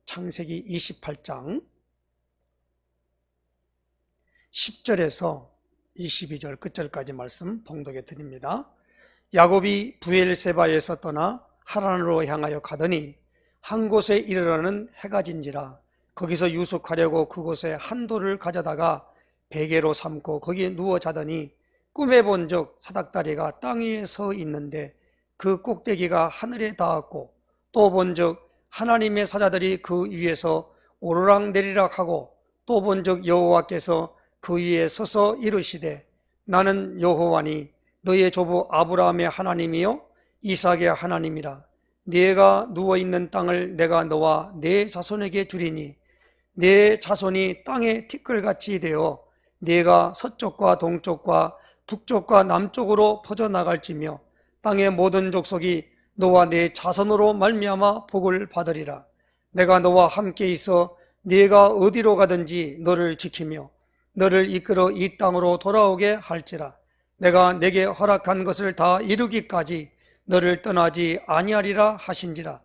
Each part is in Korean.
창세기 28장 10절에서 22절 끝절까지 말씀 봉독해 드립니다. 야곱이 브엘세바에서 떠나 하란으로 향하여 가더니 한 곳에 이르러는 해가 진지라. 거기서 유숙하려고 그곳에 한 돌을 가져다가 베개로 삼고 거기에 누워 자더니 꿈에 본즉 사닥다리가 땅 위에 서 있는데 그 꼭대기가 하늘에 닿았고, 또 본즉 하나님의 사자들이 그 위에서 오르락내리락 하고, 또 본즉 여호와께서 그 위에 서서 이르시되, 나는 여호와니 너의 조부 아브라함의 하나님이요 이삭의 하나님이라. 네가 누워있는 땅을 내가 너와 네 자손에게 주리니 네 자손이 땅의 티끌같이 되어 네가 서쪽과 동쪽과 북쪽과 남쪽으로 퍼져나갈지며 땅의 모든 족속이 너와 네 자손으로 말미암아 복을 받으리라. 내가 너와 함께 있어 네가 어디로 가든지 너를 지키며 너를 이끌어 이 땅으로 돌아오게 할지라. 내가 내게 허락한 것을 다 이루기까지 너를 떠나지 아니하리라 하신지라.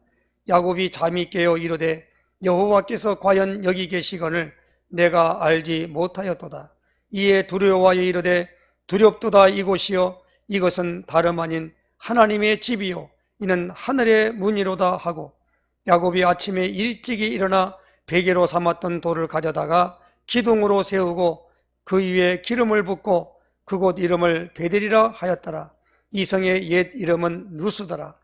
야곱이 잠이 깨어 이르되 여호와께서 과연 여기 계시거늘 내가 알지 못하였도다. 이에 두려워하여 이르되 두렵도다. 이곳이여 이것은 다름 아닌 하나님의 집이요 이는 하늘의 문이로다 하고, 야곱이 아침에 일찍이 일어나 베개로 삼았던 돌을 가져다가 기둥으로 세우고 그 위에 기름을 붓고 그곳 이름을 베델이라 하였더라. 이 성의 옛 이름은 루스더라.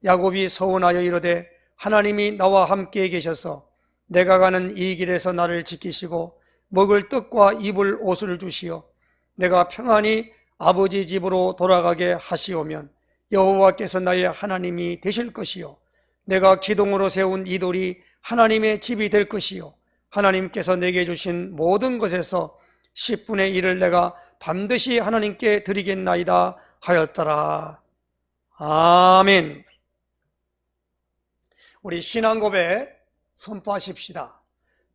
야곱이 서운하여 이르되 하나님이 나와 함께 계셔서 내가 가는 이 길에서 나를 지키시고 먹을 떡과 입을 옷을 주시어 내가 평안히 아버지 집으로 돌아가게 하시오면 여호와께서 나의 하나님이 되실 것이요 내가 기둥으로 세운 이 돌이 하나님의 집이 될 것이요 하나님께서 내게 주신 모든 것에서 10분의 1을 내가 반드시 하나님께 드리겠나이다 하였더라. 아멘. 우리 신앙 고백 선포하십시다.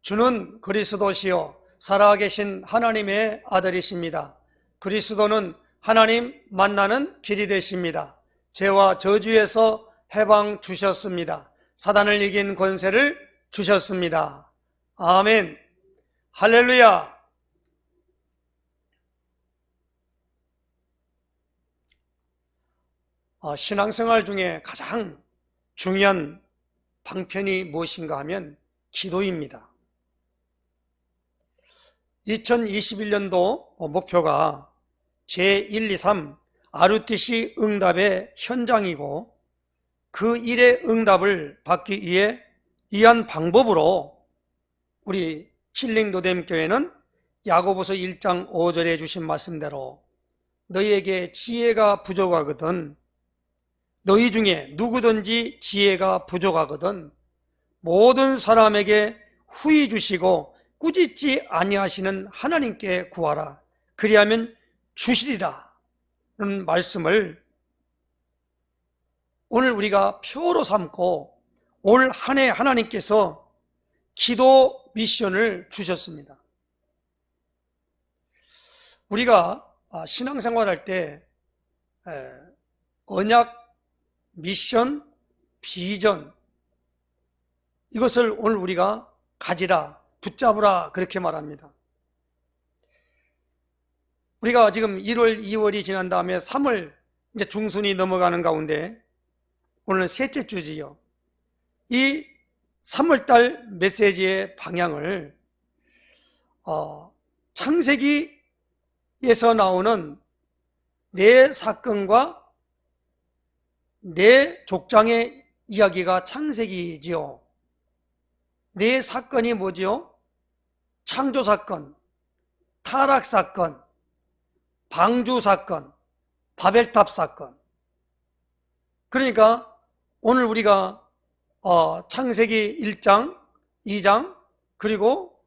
주는 그리스도시요 살아계신 하나님의 아들이십니다. 그리스도는 하나님 만나는 길이 되십니다. 죄와 저주에서 해방 주셨습니다. 사단을 이긴 권세를 주셨습니다. 아멘. 할렐루야. 신앙생활 중에 가장 중요한 방편이 무엇인가 하면 기도입니다. 2021년도 목표가 제1, 2, 3 RUTC 응답의 현장이고, 그 일의 응답을 받기 위한 방법으로 우리 힐링로뎀교회는 야고보서 1장 5절에 주신 말씀대로 너희에게 지혜가 부족하거든, 너희 중에 누구든지 지혜가 부족하거든 모든 사람에게 후히 주시고 꾸짖지 아니하시는 하나님께 구하라. 그리하면 주시리라 는 말씀을 오늘 우리가 표로 삼고 올 한 해 하나님께서 기도 미션을 주셨습니다. 우리가 신앙생활할 때 언약, 미션, 비전, 이것을 오늘 우리가 가지라, 붙잡으라 그렇게 말합니다. 우리가 지금 1월, 2월이 지난 다음에 3월 이제 중순이 넘어가는 가운데 오늘은 셋째 주지요. 이 3월달 메시지의 방향을 창세기에서 나오는 네 사건과 네 족장의 이야기가 창세기지요. 네 사건이 뭐지요? 창조사건, 타락사건, 방주사건, 바벨탑 사건. 그러니까 오늘 우리가 창세기 1장, 2장, 그리고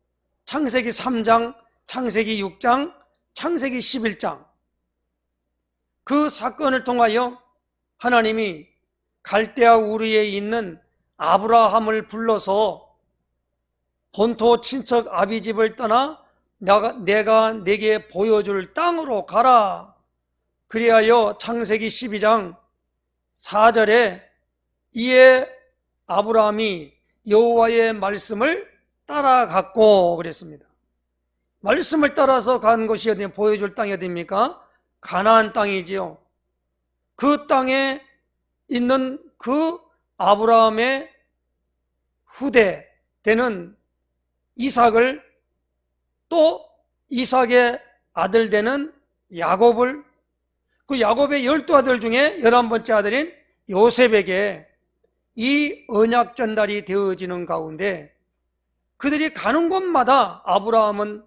창세기 3장, 창세기 6장, 창세기 11장, 그 사건을 통하여 하나님이 갈대아 우르에 있는 아브라함을 불러서 본토 친척 아비집을 떠나 내가 내게 보여줄 땅으로 가라. 그리하여 창세기 12장 4절에 이에 아브라함이 여호와의 말씀을 따라갔고 그랬습니다. 말씀을 따라서 간 것이 어디 보여줄 땅이 어디입니까? 가나안 땅이지요. 그 땅에 있는 그 아브라함의 후대 되는 이삭을, 또 이삭의 아들 되는 야곱을, 그 야곱의 12아들 중에 11번째 아들인 요셉에게 이 언약 전달이 되어지는 가운데 그들이 가는 곳마다 아브라함은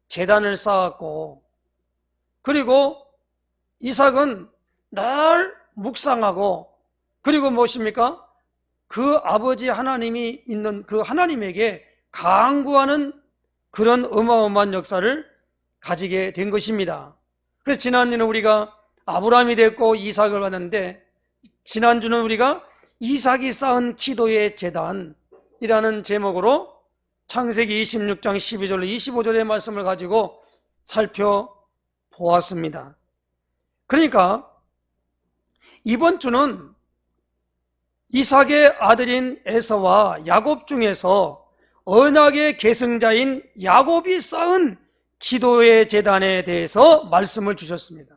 제단을 쌓았고, 그리고 이삭은 늘 묵상하고, 그리고 무엇입니까? 그 아버지 하나님이 있는 그 하나님에게 간구하는 그런 어마어마한 역사를 가지게 된 것입니다. 그래서 지난주는 우리가 아브라함이 됐고 이삭을 봤는데, 지난주는 우리가 이삭이 쌓은 기도의 제단이라는 제목으로 창세기 26장 12절로 25절의 말씀을 가지고 살펴보았습니다. 그러니까 이번 주는 이삭의 아들인 에서와 야곱 중에서 언약의 계승자인 야곱이 쌓은 기도의 제단에 대해서 말씀을 주셨습니다.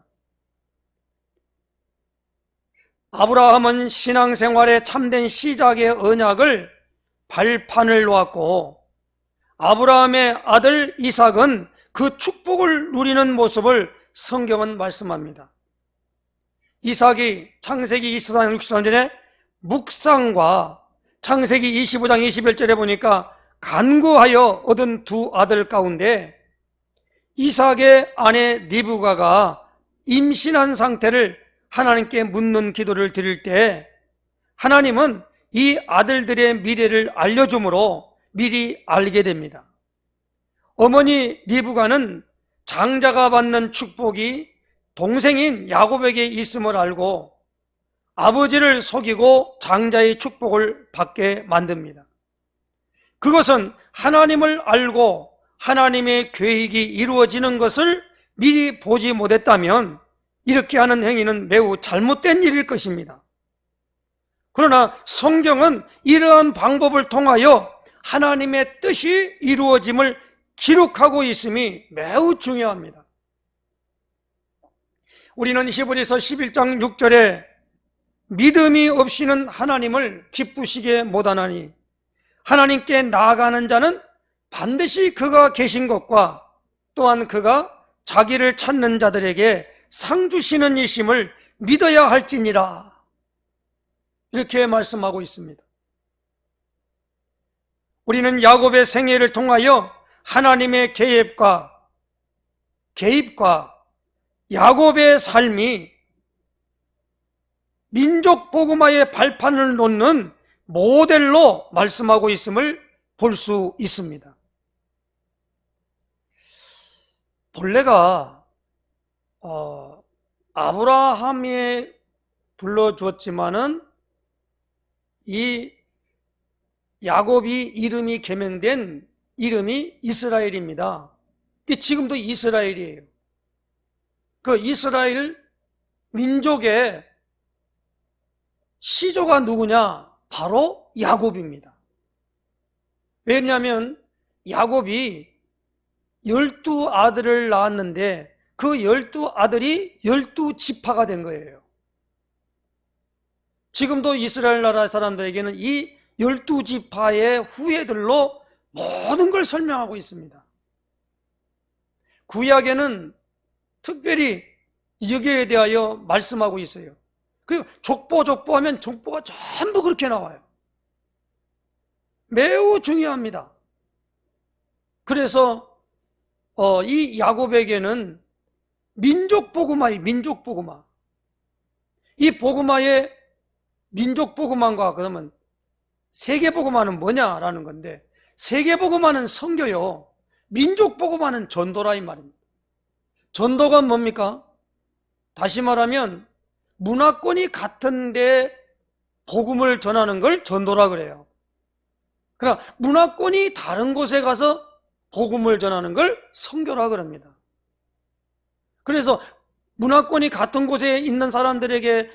아브라함은 신앙생활의 참된 시작의 언약을 발판을 놓았고, 아브라함의 아들 이삭은 그 축복을 누리는 모습을 성경은 말씀합니다. 이삭이 창세기 24장 63절에 묵상과 창세기 25장 21절에 보니까 간구하여 얻은 두 아들 가운데 이삭의 아내 리브가가 임신한 상태를 하나님께 묻는 기도를 드릴 때 하나님은 이 아들들의 미래를 알려주므로 미리 알게 됩니다. 어머니 리브가는 장자가 받는 축복이 동생인 야곱에게 있음을 알고 아버지를 속이고 장자의 축복을 받게 만듭니다. 그것은 하나님을 알고 하나님의 계획이 이루어지는 것을 미리 보지 못했다면 이렇게 하는 행위는 매우 잘못된 일일 것입니다. 그러나 성경은 이러한 방법을 통하여 하나님의 뜻이 이루어짐을 기록하고 있음이 매우 중요합니다. 우리는 히브리서 11장 6절에 믿음이 없이는 하나님을 기쁘시게 못하나니 하나님께 나아가는 자는 반드시 그가 계신 것과 또한 그가 자기를 찾는 자들에게 상 주시는 이심을 믿어야 할지니라, 이렇게 말씀하고 있습니다. 우리는 야곱의 생애를 통하여 하나님의 개입과 야곱의 삶이 민족 복음화의 발판을 놓는 모델로 말씀하고 있음을 볼 수 있습니다. 본래가 아브라함이 불러주었지만은 이 야곱이 이름이 개명된 이름이 이스라엘입니다. 지금도 이스라엘이에요. 그 이스라엘 민족의 시조가 누구냐? 바로 야곱입니다. 왜냐하면 야곱이 12아들을 낳았는데 그 12아들이 12지파가 된 거예요. 지금도 이스라엘 나라 사람들에게는 이 12지파의 후예들로 모든 걸 설명하고 있습니다. 구약에는 특별히 여기에 대하여 말씀하고 있어요. 그리고 족보 하면 족보가 전부 그렇게 나와요. 매우 중요합니다. 그래서 이 야곱에게는 민족복음화의 민족복음화, 이 복음화의 민족복음화가 그러면 세계복음화는 뭐냐라는 건데, 세계복음화는 선교요, 민족복음화는 전도라 이 말입니다. 전도가 뭡니까? 다시 말하면 문화권이 같은데 복음을 전하는 걸 전도라 그래요. 그러나 문화권이 다른 곳에 가서 복음을 전하는 걸 선교라 그럽니다. 그래서 문화권이 같은 곳에 있는 사람들에게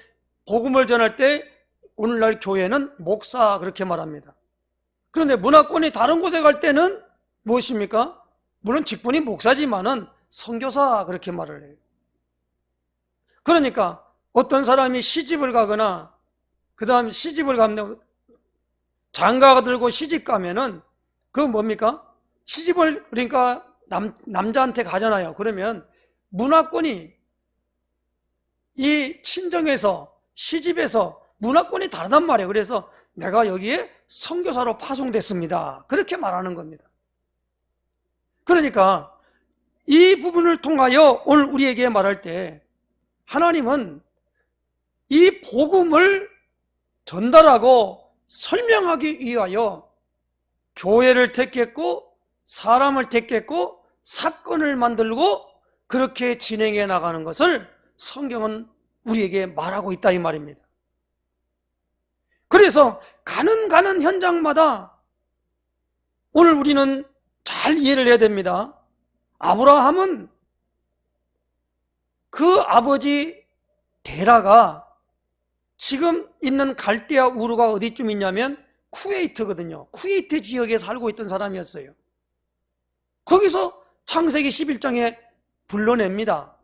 복음을 전할 때 오늘날 교회는 목사 그렇게 말합니다. 그런데 문화권이 다른 곳에 갈 때는 무엇입니까? 물론 직분이 목사지만은 선교사 그렇게 말을 해요. 그러니까 어떤 사람이 시집을 가거나 그 다음 시집을 가면 장가가 들고 시집 가면은 그건 뭡니까? 시집을 그러니까 남자한테 가잖아요. 그러면 문화권이 이 친정에서 시집에서 문화권이 다르단 말이에요. 그래서 내가 여기에 선교사로 파송됐습니다. 그렇게 말하는 겁니다. 그러니까 이 부분을 통하여 오늘 우리에게 말할 때 하나님은 이 복음을 전달하고 설명하기 위하여 교회를 택했고 사람을 택했고 사건을 만들고 그렇게 진행해 나가는 것을 성경은 우리에게 말하고 있다 이 말입니다. 그래서 가는 현장마다 오늘 우리는 잘 이해를 해야 됩니다. 아브라함은 그 아버지 데라가 지금 있는 갈대아 우르가 어디쯤 있냐면 쿠웨이트거든요. 쿠웨이트 지역에 살고 있던 사람이었어요. 거기서 창세기 11장에 불러냅니다.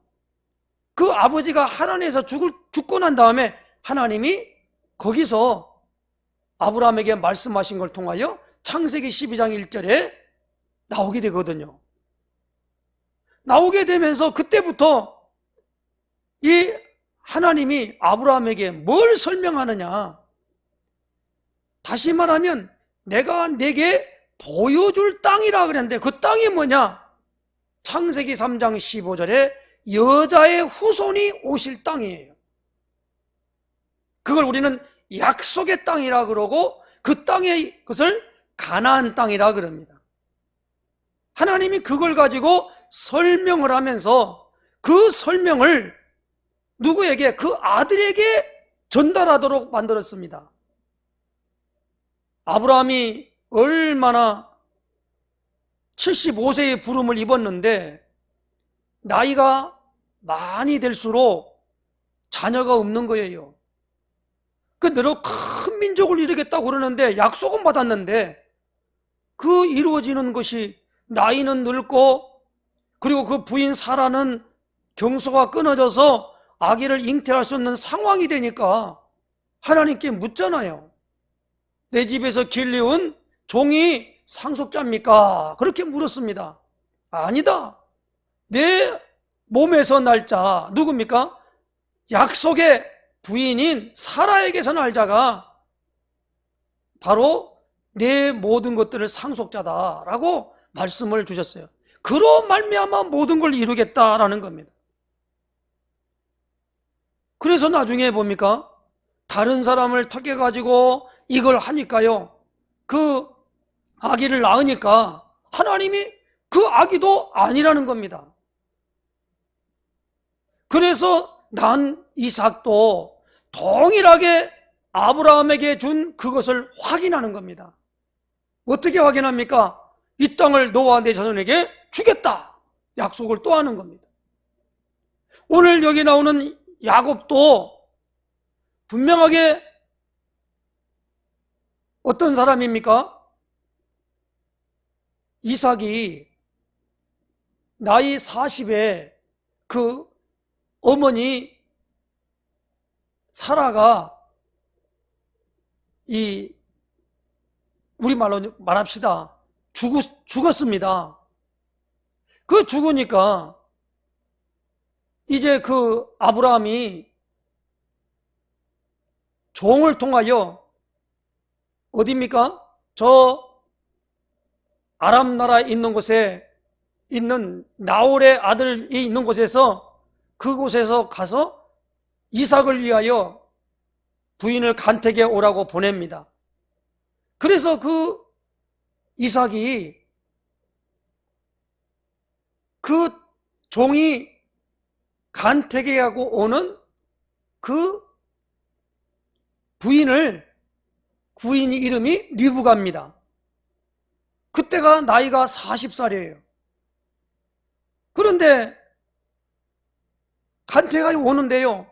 그 아버지가 하란에서 죽고 난 다음에 하나님이 거기서 아브라함에게 말씀하신 걸 통하여 창세기 12장 1절에 나오게 되거든요. 나오게 되면서 그때부터 이 하나님이 아브라함에게 뭘 설명하느냐? 다시 말하면 내가 내게 보여줄 땅이라 그랬는데 그 땅이 뭐냐? 창세기 3장 15절에 여자의 후손이 오실 땅이에요. 그걸 우리는 약속의 땅이라 그러고 그 땅의 것을 가나안 땅이라 그럽니다. 하나님이 그걸 가지고 설명을 하면서 그 설명을 누구에게? 그 아들에게 전달하도록 만들었습니다. 아브라함이 얼마나 75세의 부름을 입었는데 나이가 많이 될수록 자녀가 없는 거예요. 그 너로 큰 민족을 이루겠다고 그러는데 약속은 받았는데 그 이루어지는 것이 나이는 늙고 그리고 그 부인 사라는 경소가 끊어져서 아기를 잉태할 수 없는 상황이 되니까 하나님께 묻잖아요. 내 집에서 길리운 종이 상속자입니까? 그렇게 물었습니다. 아니다. 내 몸에서 날 자 누굽니까? 약속의 부인인 사라에게서 날 자가 바로 내 모든 것들을 상속자다라고 말씀을 주셨어요. 그로 말미암아 모든 걸 이루겠다라는 겁니다. 그래서 나중에 뭡니까? 다른 사람을 택해가지고 이걸 하니까요. 그 아기를 낳으니까 하나님이 그 아기도 아니라는 겁니다. 그래서 난 이삭도 동일하게 아브라함에게 준 그것을 확인하는 겁니다. 어떻게 확인합니까? 이 땅을 너와 내 자손에게 주겠다. 약속을 또 하는 겁니다. 오늘 여기 나오는 야곱도 분명하게 어떤 사람입니까? 이삭이 나이 40에 그 어머니 사라가 우리말로 말합시다. 죽었습니다. 그 죽으니까 이제 그 아브라함이 종을 통하여 어디입니까? 저 아람 나라에 있는 곳에 있는 나홀의 아들이 있는 곳에서 그곳에서 가서 이삭을 위하여 부인을 간택해 오라고 보냅니다. 그래서 그 이삭이 그 종이 간택해 하고 오는 그 부인이 이름이 리브가입니다. 그때가 나이가 40살이에요. 그런데 간택하게 오는데요.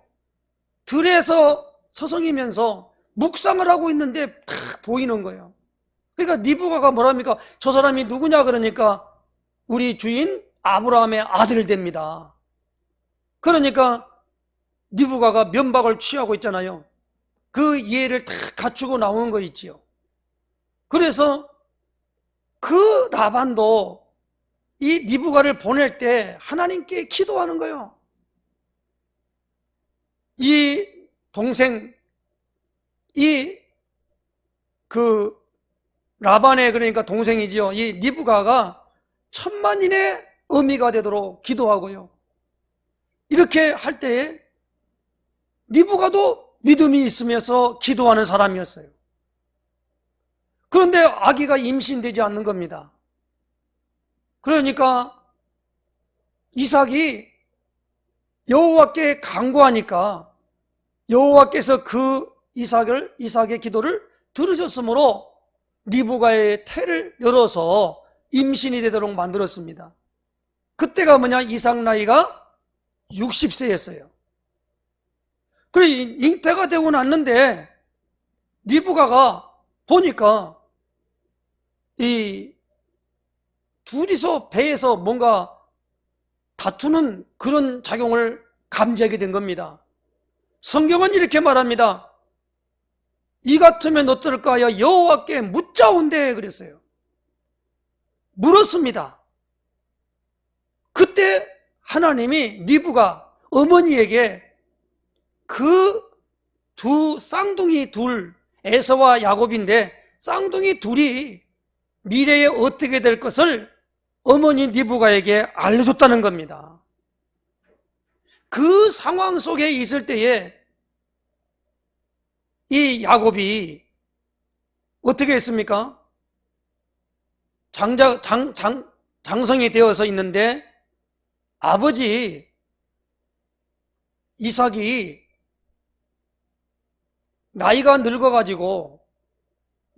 들에서 서성이면서 묵상을 하고 있는데 탁 보이는 거예요. 그러니까 니브가가 뭐랍니까? 저 사람이 누구냐 그러니까 우리 주인 아브라함의 아들 됩니다. 그러니까 니브가가 면박을 취하고 있잖아요. 그 이해를 다 갖추고 나오는 거 있지요. 그래서 그 라반도 이 니브가를 보낼 때 하나님께 기도하는 거예요. 이 동생, 그 라반의 그러니까 동생이지요. 이 니브가가 천만인의 어미가 되도록 기도하고요. 이렇게 할 때에 니브가도 믿음이 있으면서 기도하는 사람이었어요. 그런데 아기가 임신되지 않는 겁니다. 그러니까 이삭이 여호와께 간구하니까 여호와께서 그 이삭의 기도를 들으셨으므로 리브가의 태를 열어서 임신이 되도록 만들었습니다. 그때가 뭐냐? 이삭 나이가 60세였어요. 그래 잉태가 되고 났는데 리브가가 보니까 이 둘이서 배에서 뭔가 다투는 그런 작용을 감지하게 된 겁니다. 성경은 이렇게 말합니다. 이 같으면 어떨까요? 여호와께 묻자온대 그랬어요. 물었습니다. 그때 하나님이 리브가 어머니에게 그 두 쌍둥이 둘, 에서와 야곱인데 쌍둥이 둘이 미래에 어떻게 될 것을 어머니 리브가에게 알려줬다는 겁니다. 그 상황 속에 있을 때에 이 야곱이 어떻게 했습니까? 장성이 되어서 있는데 아버지 이삭이 나이가 늙어가지고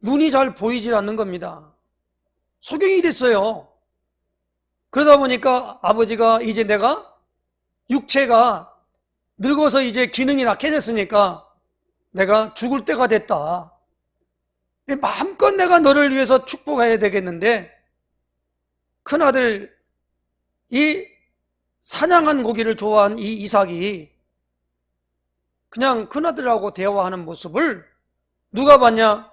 눈이 잘 보이질 않는 겁니다. 소경이 됐어요. 그러다 보니까 아버지가 이제 내가 육체가 늙어서 이제 기능이 약해졌으니까 내가 죽을 때가 됐다. 마음껏 내가 너를 위해서 축복해야 되겠는데 큰아들 이 사냥한 고기를 좋아한 이 이삭이 그냥 큰아들하고 대화하는 모습을 누가 봤냐?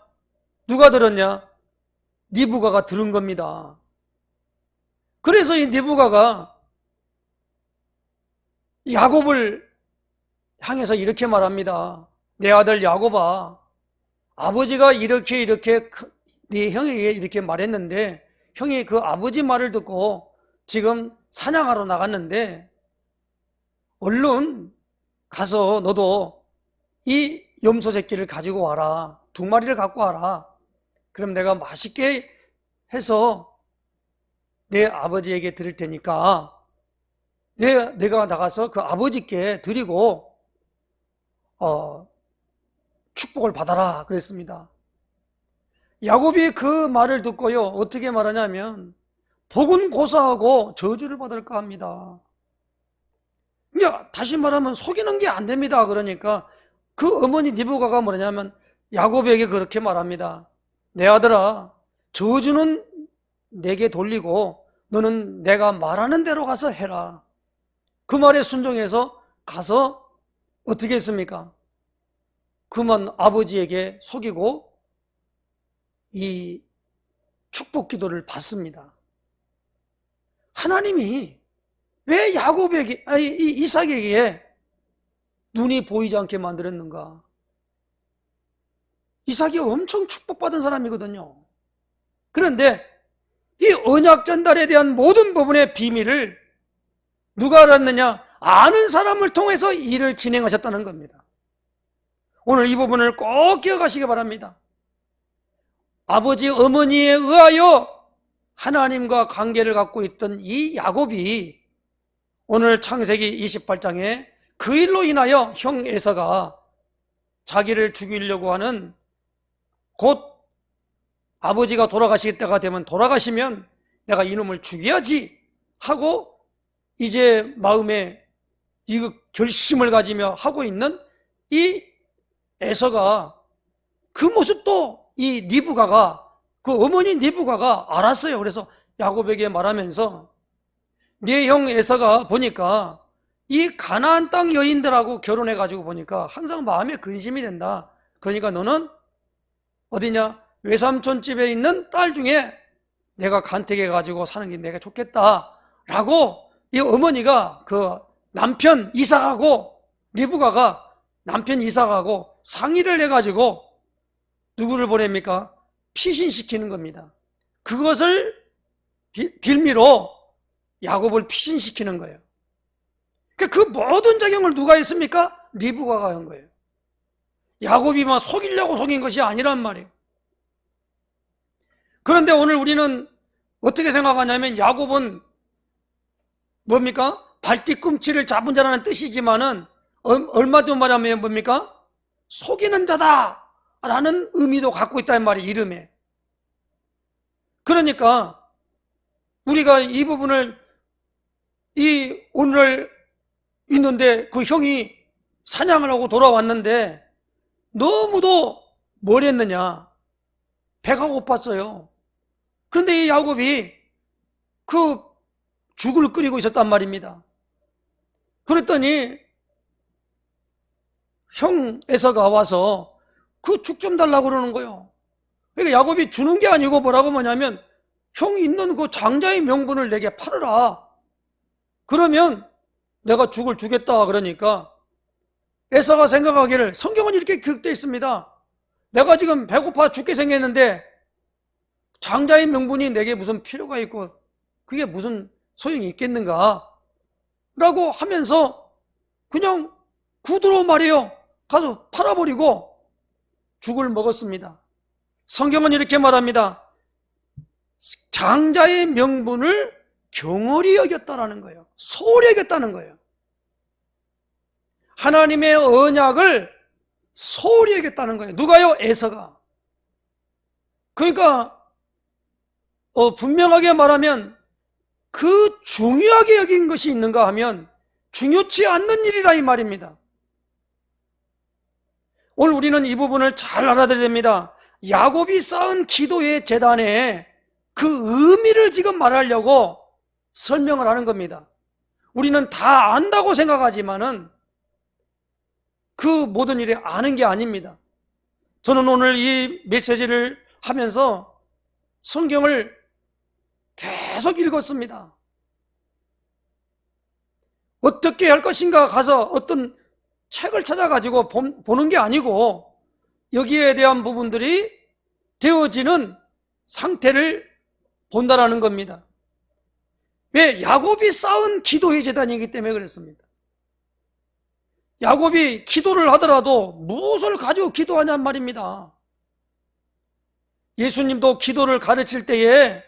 누가 들었냐? 리브가가 들은 겁니다. 그래서 이 리브가가 야곱을 향해서 이렇게 말합니다. 내 아들 야곱아, 아버지가 이렇게 네 형에게 이렇게 말했는데 형이 그 아버지 말을 듣고 지금 사냥하러 나갔는데 얼른 가서 너도 이 염소 새끼를 가지고 와라. 2마리를 갖고 와라. 그럼 내가 맛있게 해서 내 아버지에게 드릴 테니까 내가 나가서 그 아버지께 드리고 축복을 받아라 그랬습니다. 야곱이 그 말을 듣고요 어떻게 말하냐면 복은 고사하고 저주를 받을까 합니다. 다시 말하면 속이는 게 안 됩니다. 그러니까 그 어머니 리브가가 뭐냐면 야곱에게 그렇게 말합니다. 내 아들아, 저주는 내게 돌리고 너는 내가 말하는 대로 가서 해라. 그 말에 순종해서 가서 어떻게 했습니까? 그만 아버지에게 속이고 이 축복 기도를 받습니다. 하나님이 왜 이삭에게 눈이 보이지 않게 만들었는가? 이삭이 엄청 축복받은 사람이거든요. 그런데 이 언약 전달에 대한 모든 부분의 비밀을 누가 알았느냐? 아는 사람을 통해서 일을 진행하셨다는 겁니다. 오늘 이 부분을 꼭 기억하시기 바랍니다. 아버지 어머니에 의하여 하나님과 관계를 갖고 있던 이 야곱이 오늘 창세기 28장에 그 일로 인하여 형 에서가 자기를 죽이려고 하는 곧 아버지가 돌아가실 때가 되면 돌아가시면 내가 이놈을 죽여야지 하고 이제 마음에 이 결심을 가지며 하고 있는 이 에서가 그 모습도 이 리브가가 그 어머니 리브가가 알았어요. 그래서 야곱에게 말하면서 네 형 에서가 보니까 이 가나안 땅 여인들하고 결혼해가지고 보니까 항상 마음에 근심이 된다. 그러니까 너는 어디냐? 외삼촌 집에 있는 딸 중에 내가 간택해가지고 사는 게 내가 좋겠다. 라고 이 어머니가 그 남편 이삭하고 리브가가 남편 이삭하고 상의를 해가지고 누구를 보냅니까? 피신시키는 겁니다. 그것을 빌미로 야곱을 피신시키는 거예요. 그 모든 작용을 누가 했습니까? 리브가가 한 거예요. 야곱이 막 속이려고 속인 것이 아니란 말이에요. 그런데 오늘 우리는 어떻게 생각하냐면 야곱은 뭡니까? 발뒤꿈치를 잡은 자라는 뜻이지만은 얼마도 말하면 뭡니까? 속이는 자다 라는 의미도 갖고 있다는 말이 이름에. 그러니까 우리가 이 부분을 오늘 있는데 그 형이 사냥을 하고 돌아왔는데 너무도 뭘 했느냐? 배가 고팠어요. 그런데 이 야곱이 그 죽을 끓이고 있었단 말입니다. 그랬더니 형 에서가 와서 그 죽 좀 달라고 그러는 거예요. 그러니까 야곱이 주는 게 아니고 뭐라고 하냐면 형이 있는 그 장자의 명분을 내게 팔아라. 그러면 내가 죽을 주겠다. 그러니까 에서가 생각하기를, 성경은 이렇게 기록되어 있습니다. 내가 지금 배고파 죽게 생겼는데 장자의 명분이 내게 무슨 필요가 있고 그게 무슨 소용이 있겠는가 라고 하면서 그냥 구두로 말이에요. 가서 팔아버리고 죽을 먹었습니다. 성경은 이렇게 말합니다. 장자의 명분을 경홀히 여겼다라는 거예요. 소홀히 여겼다는 거예요. 하나님의 언약을 소홀히 여겼다는 거예요. 누가요? 에서가. 그러니까 분명하게 말하면 그 중요하게 여긴 것이 있는가 하면 중요치 않는 일이다 이 말입니다. 오늘 우리는 이 부분을 잘 알아들어야 됩니다. 야곱이 쌓은 기도의 제단에 그 의미를 지금 말하려고 설명을 하는 겁니다. 우리는 다 안다고 생각하지만은 그 모든 일이 아는 게 아닙니다. 저는 오늘 이 메시지를 하면서 성경을 계속 읽었습니다. 어떻게 할 것인가 가서 어떤 책을 찾아가지고 보는 게 아니고 여기에 대한 부분들이 되어지는 상태를 본다라는 겁니다. 왜? 야곱이 쌓은 기도의 제단이기 때문에 그랬습니다. 야곱이 기도를 하더라도 무엇을 가지고 기도하냔 말입니다. 예수님도 기도를 가르칠 때에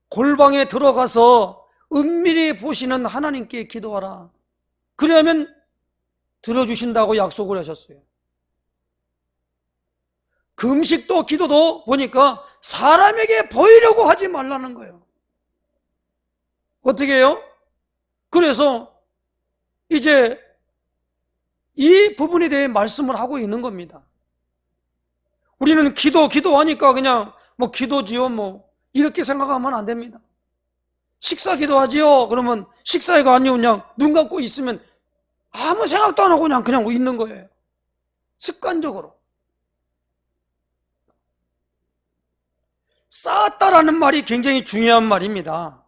골방에 들어가서 은밀히 보시는 하나님께 기도하라. 그러면 들어주신다고 약속을 하셨어요. 금식도 기도도 보니까 사람에게 보이려고 하지 말라는 거예요. 어떻게 해요? 그래서 이제 이 부분에 대해 말씀을 하고 있는 겁니다. 우리는 기도하니까 그냥 뭐 기도지요 뭐 이렇게 생각하면 안 됩니다. 식사 기도하지요? 그러면 식사가 아니고 그냥 눈 감고 있으면 아무 생각도 안 하고 그냥 있는 거예요. 습관적으로. 쌓았다라는 말이 굉장히 중요한 말입니다.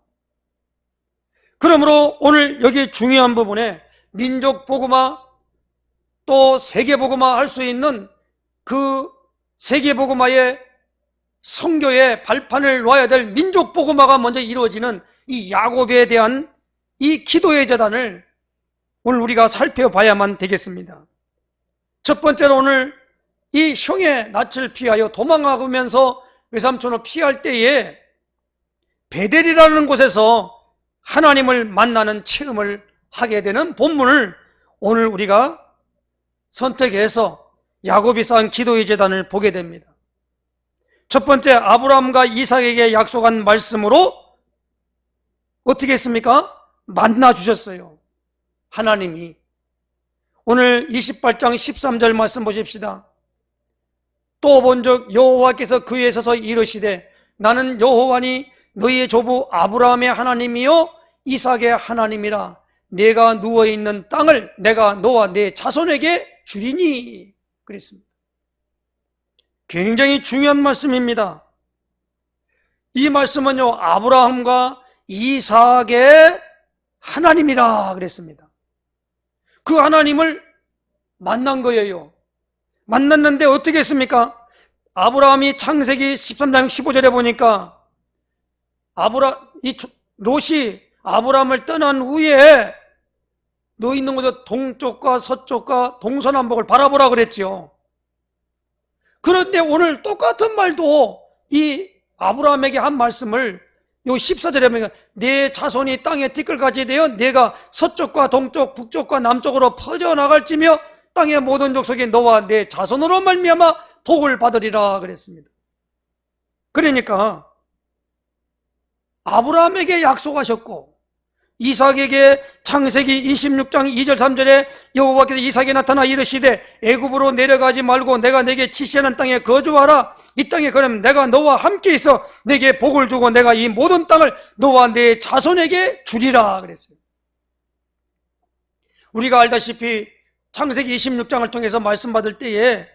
그러므로 오늘 여기 중요한 부분에 민족 복음화 또 세계 복음화 할 수 있는 그 세계 복음화의 선교의 발판을 놓아야 될 민족 복음화가 먼저 이루어지는 이 야곱에 대한 이 기도의 제단을 오늘 우리가 살펴봐야만 되겠습니다. 첫 번째로 오늘 이 형의 낯을 피하여 도망가면서 외삼촌을 피할 때에 베델이라는 곳에서 하나님을 만나는 체험을 하게 되는 본문을 오늘 우리가 선택해서 야곱이 쌓은 기도의 제단을 보게 됩니다. 첫 번째, 아브라함과 이삭에게 약속한 말씀으로 어떻게 했습니까? 만나 주셨어요. 하나님이. 오늘 28장 13절 말씀 보십시다. 또 본즉 여호와께서 그에 서서 이르시되 나는 여호와니 너희의 조부 아브라함의 하나님이요 이삭의 하나님이라. 내가 누워있는 땅을 내가 너와 내 자손에게 주리니. 그랬습니다. 굉장히 중요한 말씀입니다. 이 말씀은요, 아브라함과 이삭의 하나님이라 그랬습니다. 그 하나님을 만난 거예요. 만났는데 어떻게 했습니까? 아브라함이 창세기 13장 15절에 보니까 롯이 아브라함을 떠난 후에 너 있는 곳에 동쪽과 서쪽과 동서남북을 바라보라 그랬지요. 그런데 오늘 똑같은 말도 이 아브라함에게 한 말씀을 요 14절에 보니까 내 자손이 땅에 티끌같이 되어 내가 서쪽과 동쪽 북쪽과 남쪽으로 퍼져나갈지며 땅의 모든 족속이 너와 내 자손으로 말미암아 복을 받으리라 그랬습니다. 그러니까 아브라함에게 약속하셨고 이삭에게 창세기 26장 2절 3절에 여호와께서 이삭에 나타나 이르시되 애굽으로 내려가지 말고 내가 내게 지시하는 땅에 거주하라. 이 땅에 걸으면 내가 너와 함께 있어 내게 복을 주고 내가 이 모든 땅을 너와 내 자손에게 주리라 그랬어요. 우리가 알다시피 창세기 26장을 통해서 말씀받을 때에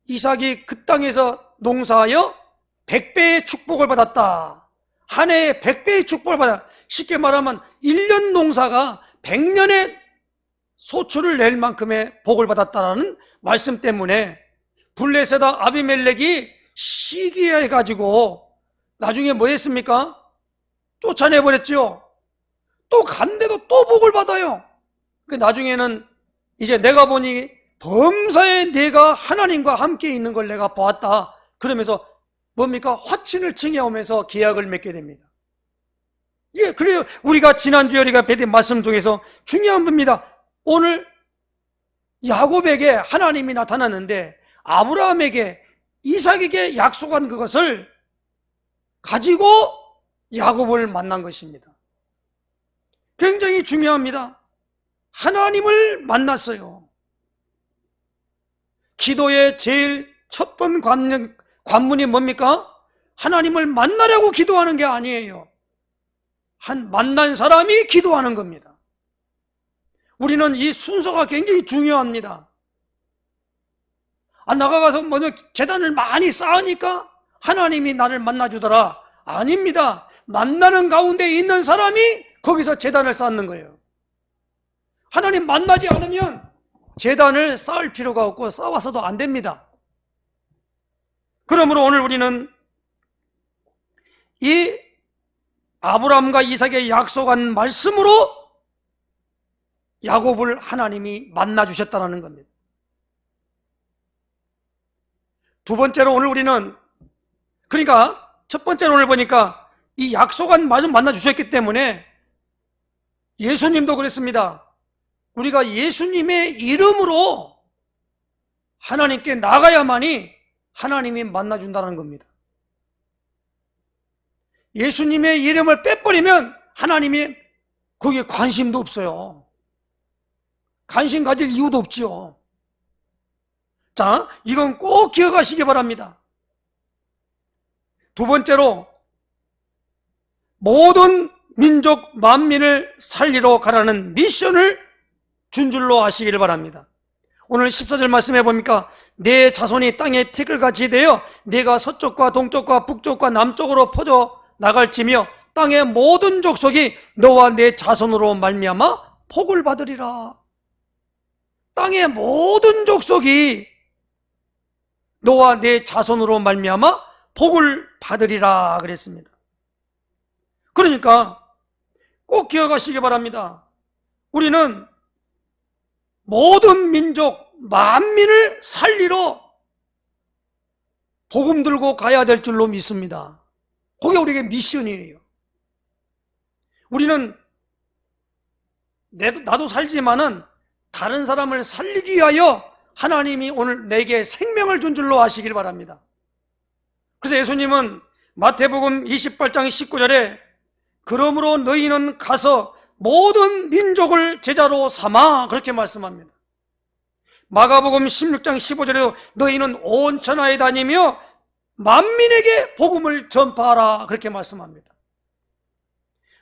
이삭이 그 땅에서 농사하여 100배의 축복을 받았다. 한 해에 100배의 축복을 받았다. 쉽게 말하면 1년 농사가 100년의 소출을 낼 만큼의 복을 받았다는 말씀 때문에 블레셋 아비멜렉이 시기해가지고 나중에 뭐 했습니까? 쫓아내버렸죠. 또 간데도 또 복을 받아요. 나중에는 이제 내가 보니 범사에 내가 하나님과 함께 있는 걸 내가 보았다. 그러면서 뭡니까? 화친을 칭해오면서 계약을 맺게 됩니다. 예, 그래요. 우리가 지난주에 우리가 뱉은 말씀 중에서 중요한 겁니다. 오늘 야곱에게 하나님이 나타났는데 아브라함에게 이삭에게 약속한 그것을 가지고 야곱을 만난 것입니다. 굉장히 중요합니다. 하나님을 만났어요. 기도의 제일 첫 번 관문이 뭡니까? 하나님을 만나려고 기도하는 게 아니에요. 만난 사람이 기도하는 겁니다. 우리는 이 순서가 굉장히 중요합니다. 나가가서 먼저 재단을 많이 쌓으니까 하나님이 나를 만나주더라. 아닙니다. 만나는 가운데 있는 사람이 거기서 재단을 쌓는 거예요. 하나님 만나지 않으면 재단을 쌓을 필요가 없고 쌓아서도 안 됩니다. 그러므로 오늘 우리는 이 아브라함과 이삭의 약속한 말씀으로 야곱을 하나님이 만나주셨다는 겁니다. 두 번째로 오늘 우리는 그러니까 첫 번째로 오늘 보니까 이 약속한 말씀 만나주셨기 때문에 예수님도 그랬습니다. 우리가 예수님의 이름으로 하나님께 나가야만이 하나님이 만나준다는 겁니다. 예수님의 이름을 빼버리면 하나님이 거기에 관심도 없어요. 관심 가질 이유도 없지요. 자, 이건 꼭 기억하시기 바랍니다. 두 번째로 모든 민족 만민을 살리러 가라는 미션을 준 줄로 아시기를 바랍니다. 오늘 14절 말씀해 보니까 내 자손이 땅에 티끌같이 되어 내가 서쪽과 동쪽과 북쪽과 남쪽으로 퍼져 나갈지며 땅의 모든 족속이 너와 내 자손으로 말미암아 복을 받으리라. 땅의 모든 족속이 너와 내 자손으로 말미암아 복을 받으리라 그랬습니다. 그러니까 꼭 기억하시기 바랍니다. 우리는 모든 민족 만민을 살리러 복음 들고 가야 될 줄로 믿습니다. 그게 우리에게 미션이에요. 우리는 나도 살지만은 다른 사람을 살리기 위하여 하나님이 오늘 내게 생명을 준 줄로 아시길 바랍니다. 그래서 예수님은 마태복음 28장 19절에 그러므로 너희는 가서 모든 민족을 제자로 삼아 그렇게 말씀합니다. 마가복음 16장 15절에도 너희는 온 천하에 다니며 만민에게 복음을 전파하라 그렇게 말씀합니다.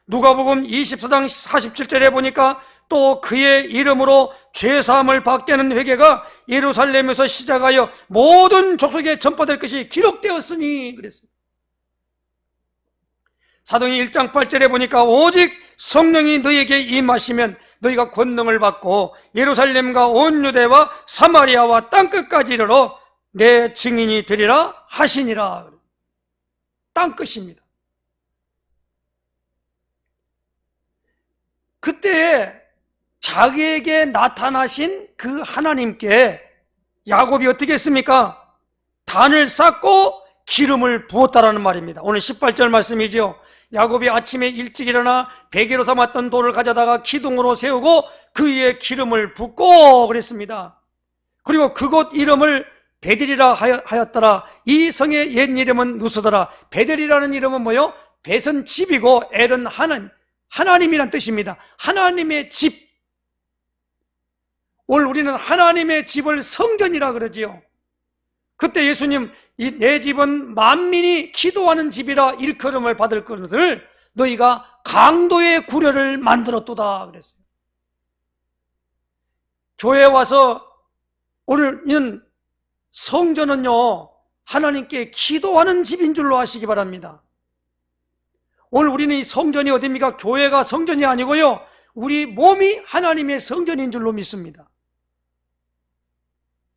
누가복음 24장 47절에 보니까 또 그의 이름으로 죄사함을 받게 하는 회개가 예루살렘에서 시작하여 모든 족속에 전파될 것이 기록되었으니 그랬어요. 사도행전 1장 8절에 보니까 오직 성령이 너희에게 임하시면 너희가 권능을 받고 예루살렘과 온 유대와 사마리아와 땅끝까지 이르러 내 증인이 되리라 하시니라. 땅끝입니다. 그때 자기에게 나타나신 그 하나님께 야곱이 어떻게 했습니까? 단을 쌓고 기름을 부었다라는 말입니다. 오늘 18절 말씀이죠. 야곱이 아침에 일찍 일어나 베개로 삼았던 돌을 가져다가 기둥으로 세우고 그 위에 기름을 붓고 그랬습니다. 그리고 그곳 이름을 베델이라 하였더라. 이 성의 옛 이름은 누스더라. 베델이라는 이름은 뭐요? 벳은 집이고 엘은 하나님이란 뜻입니다. 하나님의 집. 오늘 우리는 하나님의 집을 성전이라 그러지요. 그때 예수님 내 집은 만민이 기도하는 집이라 일컬음을 받을 것을 너희가 강도의 구려를 만들었도다 그랬어요. 교회에 와서 오늘은 성전은요 하나님께 기도하는 집인 줄로 아시기 바랍니다. 오늘 우리는 이 성전이 어디입니까? 교회가 성전이 아니고요 우리 몸이 하나님의 성전인 줄로 믿습니다.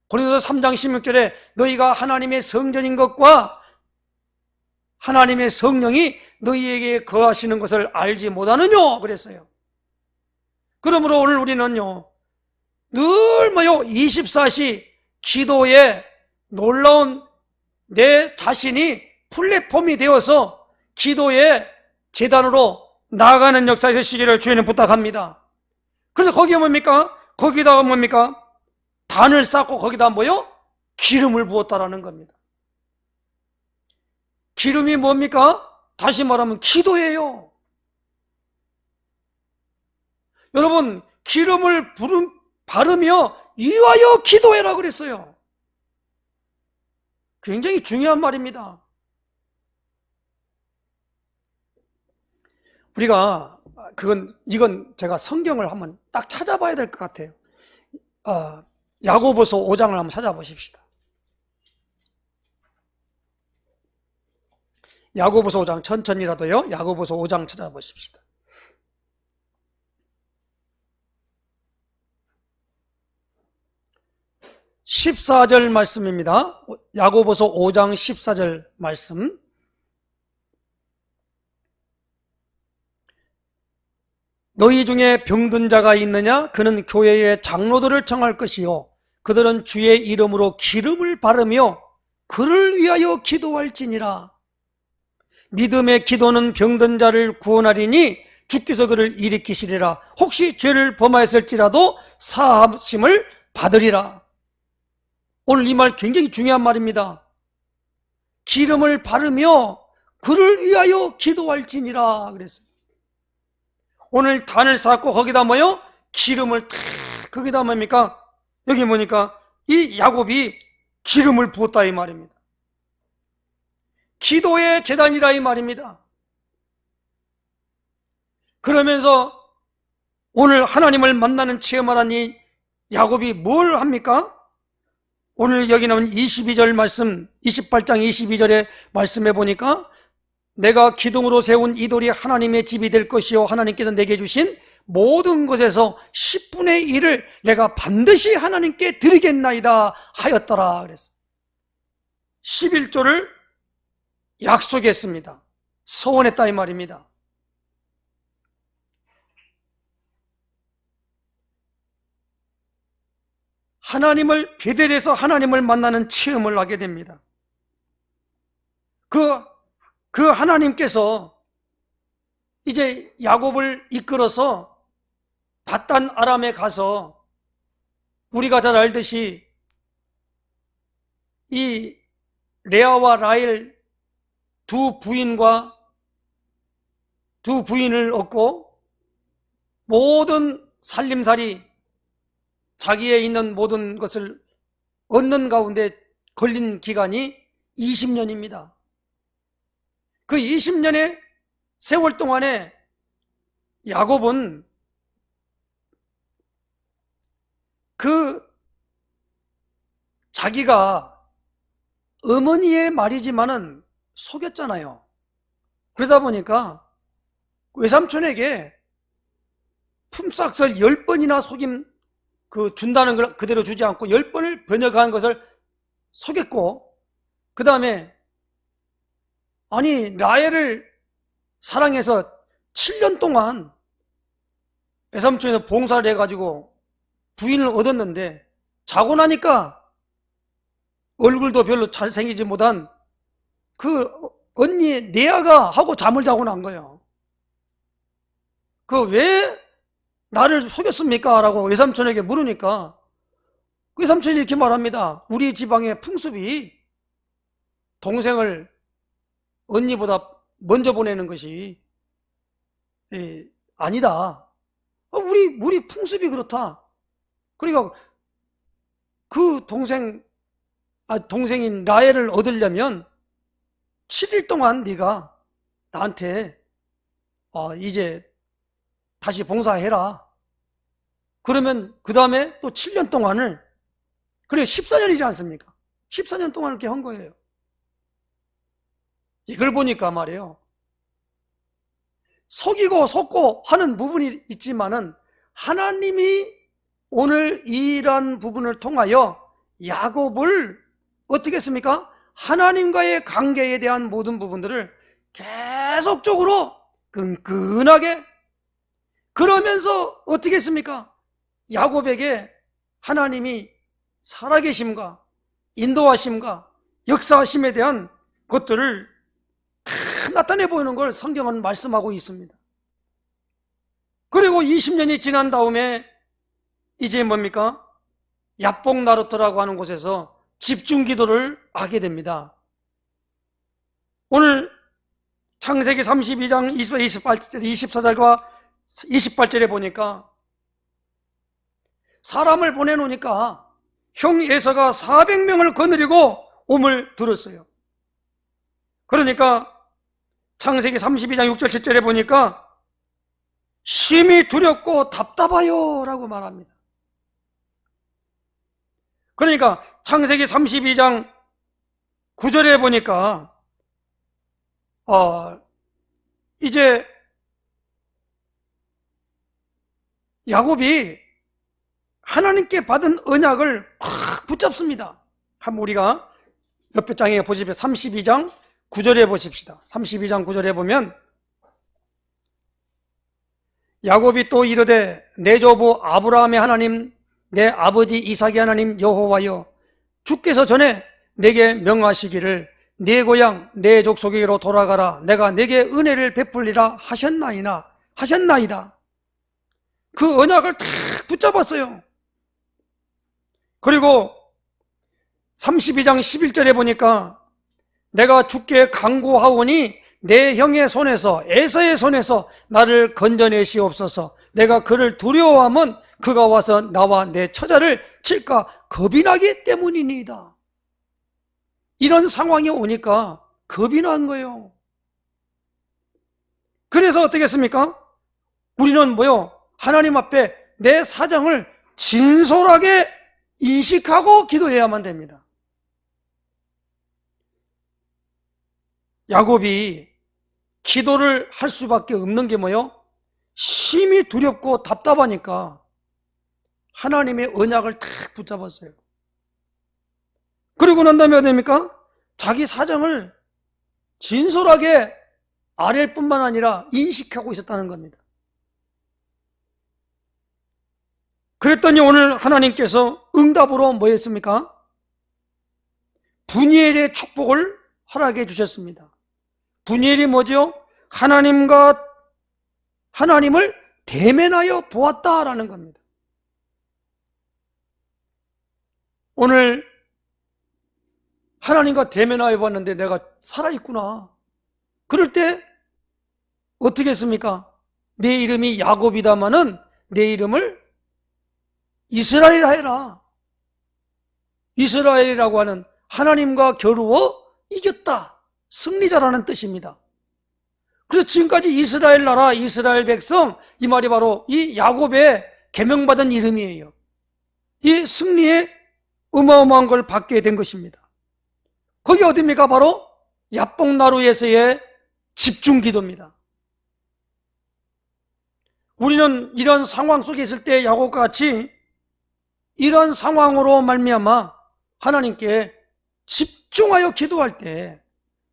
고린도서 3장 16절에 너희가 하나님의 성전인 것과 하나님의 성령이 너희에게 거하시는 것을 알지 못하느뇨 그랬어요. 그러므로 오늘 우리는요 늘 24시 기도에 놀라운 내 자신이 플랫폼이 되어서 기도의 제단으로 나아가는 역사에서 시기를 주님은 부탁합니다. 그래서 거기에 뭡니까? 거기다가 뭡니까? 단을 쌓고 거기다 뭐요? 기름을 부었다라는 겁니다. 기름이 뭡니까? 다시 말하면 기도예요. 여러분 기름을 바르며 위하여 기도해라 그랬어요. 굉장히 중요한 말입니다. 우리가 이건 제가 성경을 한번 딱 찾아봐야 될 것 같아요. 야고보서 5장을 한번 찾아보십시다. 야고보서 5장 천천히라도요 야고보서 5장 찾아보십시다. (14절) 말씀입니다. 야고보서 5장 14절 말씀. 너희 중에 병든 자가 있느냐? 그는 교회의 장로들을 청할 것이요 그들은 주의 이름으로 기름을 바르며 그를 위하여 기도할지니라. 믿음의 기도는 병든 자를 구원하리니 주께서 그를 일으키시리라. 혹시 죄를 범하였을지라도 사하심을 받으리라. 오늘 이 말 굉장히 중요한 말입니다. 기름을 바르며 그를 위하여 기도할지니라 그랬어요. 오늘 단을 쌓고 거기다 뭐요? 기름을 탁 거기다 뭡니까? 여기 보니까 이 야곱이 기름을 부었다 이 말입니다. 기도의 제단이라 이 말입니다. 그러면서 오늘 하나님을 만나는 체험하라는 이 야곱이 뭘 합니까? 오늘 여기 나온 22절 말씀 28장 22절의 말씀해 보니까 내가 기둥으로 세운 이 돌이 하나님의 집이 될 것이요 하나님께서 내게 주신 모든 것에서 10분의 1을 내가 반드시 하나님께 드리겠나이다 하였더라 그랬어요. 11조를 약속했습니다. 서원했다 이 말입니다. 베델에서 하나님을 만나는 체험을 하게 됩니다. 그 하나님께서 이제 야곱을 이끌어서 밧단 아람에 가서 우리가 잘 알듯이 이 레아와 라헬 두 부인을 얻고 모든 살림살이 자기에 있는 모든 것을 얻는 가운데 걸린 기간이 20년입니다. 그 20년의 세월 동안에 야곱은 그 자기가 어머니의 말이지만은 속였잖아요. 그러다 보니까 외삼촌에게 품삯을 10번이나 속임 준다는 걸 그대로 주지 않고 10번을 번역한 것을 속였고, 그 다음에 아니 라헬을 사랑해서 7년 동안 외삼촌에서 봉사를 해가지고 부인을 얻었는데, 자고 나니까 얼굴도 별로 잘생기지 못한 그 언니 네아가 하고 잠을 자고 난 거예요. 그 왜 나를 속였습니까? 라고 외삼촌에게 물으니까 외삼촌이 이렇게 말합니다. 우리 지방의 풍습이 동생을 언니보다 먼저 보내는 것이 아니다. 우리 풍습이 그렇다. 그러니까 그 동생인 라헬을 얻으려면 7일 동안 네가 나한테 이제 다시 봉사해라. 그러면 그 다음에 또 7년 동안을, 그래 14년이지 않습니까? 14년 동안 이렇게 한 거예요. 이걸 보니까 말이에요, 속이고 속고 하는 부분이 있지만은 하나님이 오늘 이러한 부분을 통하여 야곱을 어떻게 했습니까? 하나님과의 관계에 대한 모든 부분들을 계속적으로 끈끈하게, 그러면서 어떻게 했습니까? 야곱에게 하나님이 살아계심과 인도하심과 역사하심에 대한 것들을 다 나타내 보이는 걸 성경은 말씀하고 있습니다. 그리고 20년이 지난 다음에 이제 뭡니까? 야복나루터라고 하는 곳에서 집중 기도를 하게 됩니다. 오늘 창세기 32장 24절과 28절에 보니까 사람을 보내놓으니까 형 에서가 400명을 거느리고 옴을 들었어요. 그러니까 창세기 32장 6절 7절에 보니까 심히 두렵고 답답하여 라고 말합니다. 그러니까 창세기 32장 9절에 보니까 이제 야곱이 하나님께 받은 언약을 팍 붙잡습니다. 한번 우리가 옆에 장에 보십시오. 32장 9절에 보십시다. 32장 9절에 보면 야곱이 또 이르되 내 조부 아브라함의 하나님 내 아버지 이삭의 하나님 여호와여, 주께서 전에 내게 명하시기를 내 고향 내 족속에게로 돌아가라, 내가 내게 은혜를 베풀리라 하셨나이다. 그 언약을 탁 붙잡았어요. 그리고 32장 11절에 보니까 내가 주께 간구하오니 내 형의 손에서 에서의 손에서 나를 건져내시옵소서. 내가 그를 두려워하면 그가 와서 나와 내 처자를 칠까 겁이 나기 때문이니이다. 이런 상황이 오니까 겁이 난 거예요. 그래서 어떻게 했습니까? 우리는 하나님 앞에 내 사정을 진솔하게 인식하고 기도해야만 됩니다. 야곱이 기도를 할 수밖에 없는 게 심히 두렵고 답답하니까 하나님의 언약을 탁 붙잡았어요. 그리고 난 다음에 어떻게 됩니까? 자기 사정을 진솔하게 아랠 뿐만 아니라 인식하고 있었다는 겁니다. 그랬더니 오늘 하나님께서 응답으로 뭐 했습니까? 분이엘의 축복을 허락해 주셨습니다. 분이엘이 뭐죠? 하나님을 대면하여 보았다라는 겁니다. 오늘 하나님과 대면하여 봤는데 내가 살아있구나. 그럴 때 어떻게 했습니까? 내 이름이 야곱이다마는 내 이름을 이스라엘이라 해라. 이스라엘이라고 하는 하나님과 겨루어 이겼다, 승리자라는 뜻입니다. 그래서 지금까지 이스라엘 나라, 이스라엘 백성, 이 말이 바로 이 야곱의 계명받은 이름이에요. 이 승리의 어마어마한 걸 받게 된 것입니다. 거기 어디입니까? 바로 야복나루에서의 집중기도입니다. 우리는 이런 상황 속에 있을 때 야곱과 같이 이런 상황으로 말미암아 하나님께 집중하여 기도할 때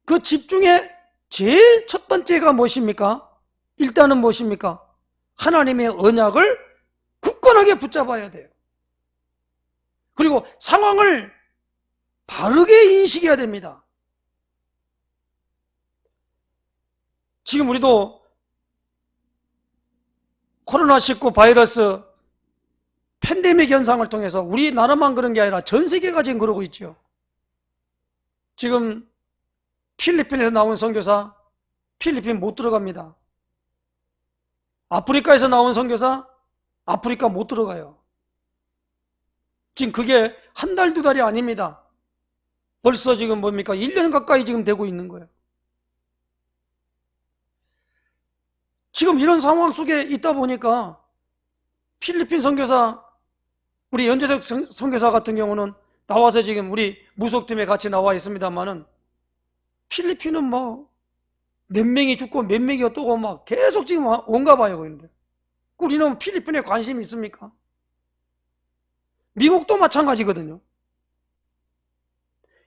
그 집중의 제일 첫 번째가 무엇입니까? 일단은 무엇입니까? 하나님의 언약을 굳건하게 붙잡아야 돼요. 그리고 상황을 바르게 인식해야 됩니다. 지금 우리도 코로나19 바이러스 팬데믹 현상을 통해서 우리나라만 그런 게 아니라 전 세계가 지금 그러고 있죠. 지금 필리핀에서 나온 선교사 필리핀 못 들어갑니다. 아프리카에서 나온 선교사 아프리카 못 들어가요. 지금 그게 한 달, 두 달이 아닙니다. 벌써 지금 뭡니까? 1년 가까이 지금 되고 있는 거예요. 지금 이런 상황 속에 있다 보니까 필리핀 선교사, 우리 연재석 선교사 같은 경우는 나와서 지금 우리 무속팀에 같이 나와 있습니다만은 필리핀은 뭐 몇 명이 죽고 몇 명이 어떠고 막 계속 지금 온가 봐요. 그런데 우리는 필리핀에 관심이 있습니까? 미국도 마찬가지거든요.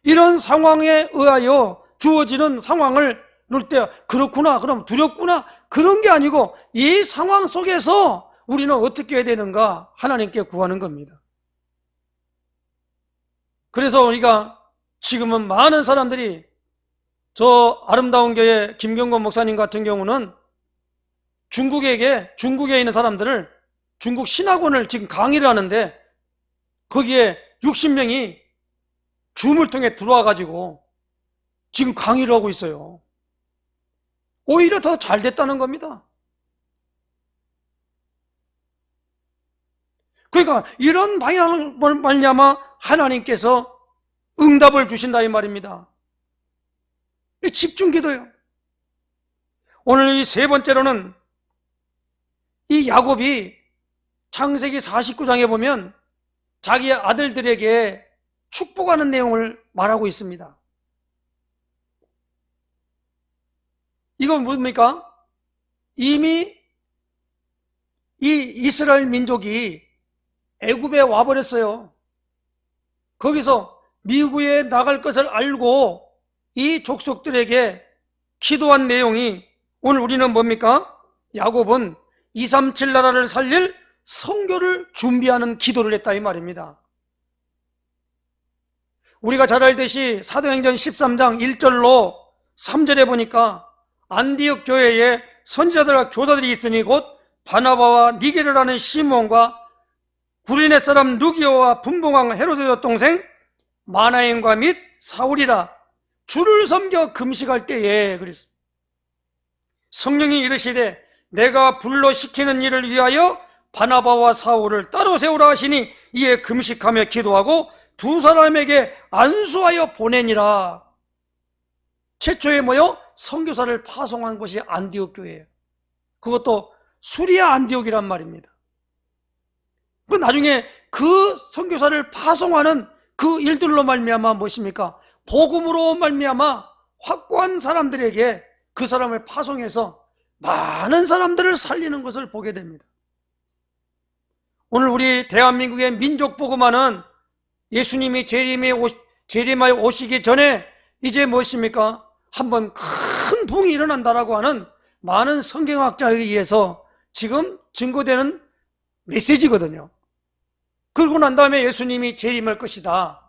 이런 상황에 의하여 주어지는 상황을 놓을 때 그렇구나, 그럼 두렵구나, 그런 게 아니고 이 상황 속에서 우리는 어떻게 해야 되는가 하나님께 구하는 겁니다. 그래서 우리가 지금은 많은 사람들이 저 아름다운 교회 김경건 목사님 같은 경우는 중국에 있는 사람들을 중국 신학원을 지금 강의를 하는데 거기에 60명이 줌을 통해 들어와 가지고 지금 강의를 하고 있어요. 오히려 더 잘 됐다는 겁니다. 그러니까 이런 방향을 말미암아 하나님께서 응답을 주신다 이 말입니다. 집중기도요. 오늘 이 세 번째로는 이 야곱이 창세기 49장에 보면 자기의 아들들에게 축복하는 내용을 말하고 있습니다. 이건 뭡니까? 이미 이 이스라엘 민족이 애굽에 와버렸어요. 거기서 미국에 나갈 것을 알고 이 족속들에게 기도한 내용이 오늘 우리는 뭡니까? 야곱은 237 나라를 살릴 성교를 준비하는 기도를 했다 이 말입니다. 우리가 잘 알듯이 사도행전 13장 1절로 3절에 보니까 안디옥 교회에 선지자들과 교사들이 있으니 곧 바나바와 니게르라는 시몬과 구레네 사람 루기오와 분봉왕 헤로데 여동생 마나엔과 및 사울이라 주를 섬겨 금식할 때에 그랬습니다. 성령이 이르시되 내가 불러 시키는 일을 위하여 바나바와 사울을 따로 세우라 하시니 이에 금식하며 기도하고 두 사람에게 안수하여 보내니라. 최초에 뭐요? 선교사를 파송한 곳이 안디옥 교회예요. 그것도 수리아 안디옥이란 말입니다. 그 나중에 그 선교사를 파송하는 그 일들로 말미암아 무엇입니까? 복음으로 말미암아 확고한 사람들에게 그 사람을 파송해서 많은 사람들을 살리는 것을 보게 됩니다. 오늘 우리 대한민국의 민족 복음화는 예수님이 재림하여 오시기 전에 이제 무엇입니까? 한번 큰 붕이 일어난다라고 하는 많은 성경학자에 의해서 지금 증거되는 메시지거든요. 그러고 난 다음에 예수님이 재림할 것이다.